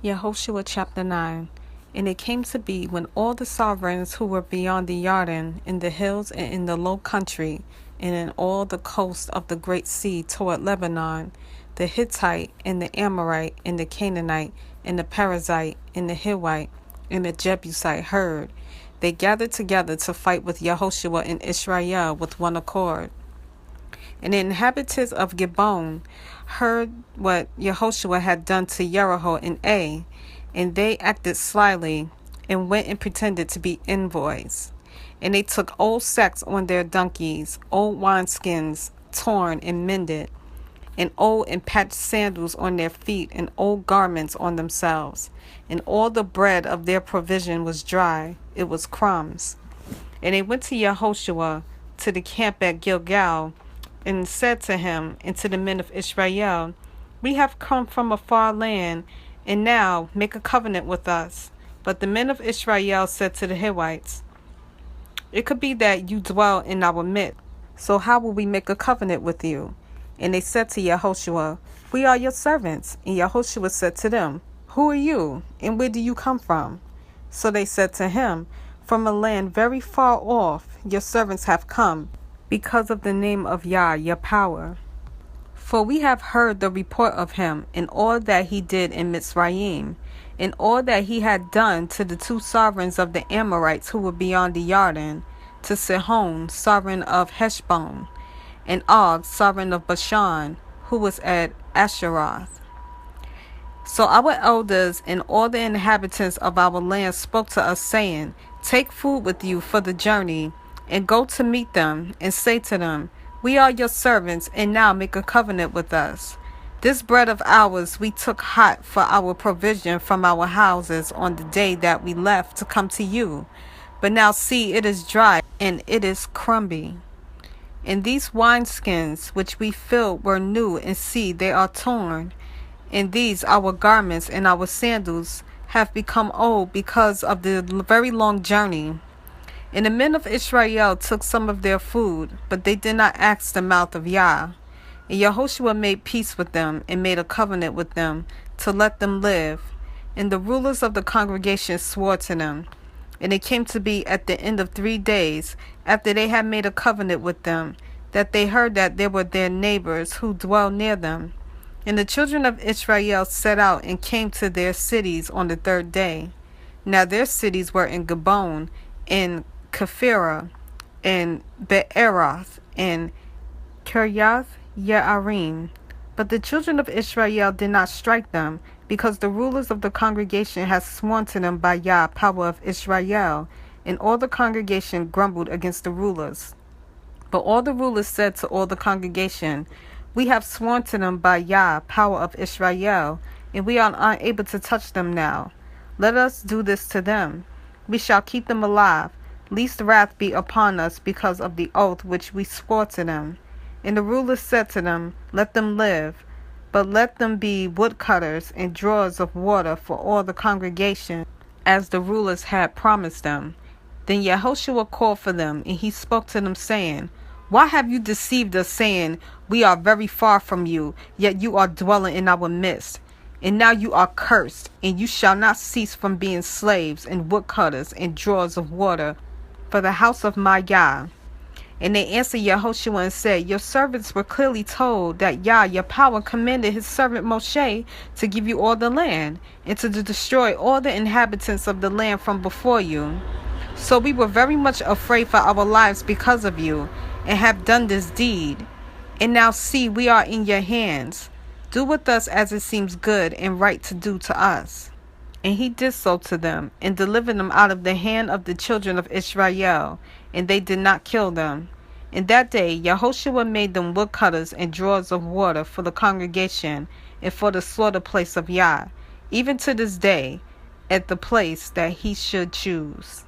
Yahusha chapter 9. And it came to be when all the sovereigns who were beyond the Jordan, in the hills and in the low country, and in all the coast of the great sea toward Lebanon, the Hittite, and the Amorite, and the Canaanite, and the Perizzite, and the Hivite, and the Jebusite heard, they gathered together to fight with Yahusha and Israel with one accord. And the inhabitants of Gibeon heard what Yahusha had done to Jericho and Ai, and they acted slyly, and went and pretended to be envoys. And they took old sacks on their donkeys, old wineskins torn and mended, and old and patched sandals on their feet, and old garments on themselves. And all the bread of their provision was dry, it was crumbs. And they went to Yahusha to the camp at Gilgal, and said to him and to the men of Israel, We have come from a far land, and now make a covenant with us. But the men of Israel said to the Hivites, It could be that you dwell in our midst, so how will we make a covenant with you? And they said to Yahusha, We are your servants. And Yahusha said to them, Who are you, and where do you come from? So they said to him, From a land very far off your servants have come, because of the name of Yah, your power. For we have heard the report of him, and all that he did in Mitzrayim, and all that he had done to the two sovereigns of the Amorites who were beyond the Jordan, to Sihon, sovereign of Heshbon, and Og, sovereign of Bashan, who was at Asheroth. So our elders and all the inhabitants of our land spoke to us, saying, Take food with you for the journey, and go to meet them, and say to them, We are your servants, and now make a covenant with us. This bread of ours we took hot for our provision from our houses on the day that we left to come to you. But now see, it is dry, and it is crumby. And these wineskins which we filled were new, and see, they are torn. And these our garments and our sandals have become old because of the very long journey. And the men of Israel took some of their food, but they did not ask the mouth of Yah. And Yahusha made peace with them, and made a covenant with them, to let them live. And the rulers of the congregation swore to them. And it came to be at the end of 3 days, after they had made a covenant with them, that they heard that there were their neighbors who dwelled near them. And the children of Israel set out and came to their cities on the 3rd day. Now their cities were in Gibeon, in Kephirah, and Be'eroth, and Kiryath Yearim. But the children of Israel did not strike them, because the rulers of the congregation had sworn to them by Yah, power of Israel, and all the congregation grumbled against the rulers. But all the rulers said to all the congregation, We have sworn to them by Yah, power of Israel, and we are unable to touch them now. Let us do this to them. We shall keep them alive, lest wrath be upon us because of the oath which we swore to them. And the rulers said to them, Let them live, but let them be woodcutters and drawers of water for all the congregation, as the rulers had promised them. Then Yahusha called for them, and he spoke to them, saying, Why have you deceived us, saying, We are very far from you, yet you are dwelling in our midst? And now you are cursed, and you shall not cease from being slaves and woodcutters and drawers of water for the house of my Yah. And they answered Yahusha and said, Your servants were clearly told that Yah, your power, commanded his servant Moshe to give you all the land, and to destroy all the inhabitants of the land from before you. So we were very much afraid for our lives because of you, and have done this deed. And now see, we are in your hands. Do with us as it seems good and right to do to us. And he did so to them, and delivered them out of the hand of the children of Israel, and they did not kill them. In that day Yahusha made them woodcutters and drawers of water for the congregation, and for the slaughter place of Yah, even to this day, at the place that he should choose.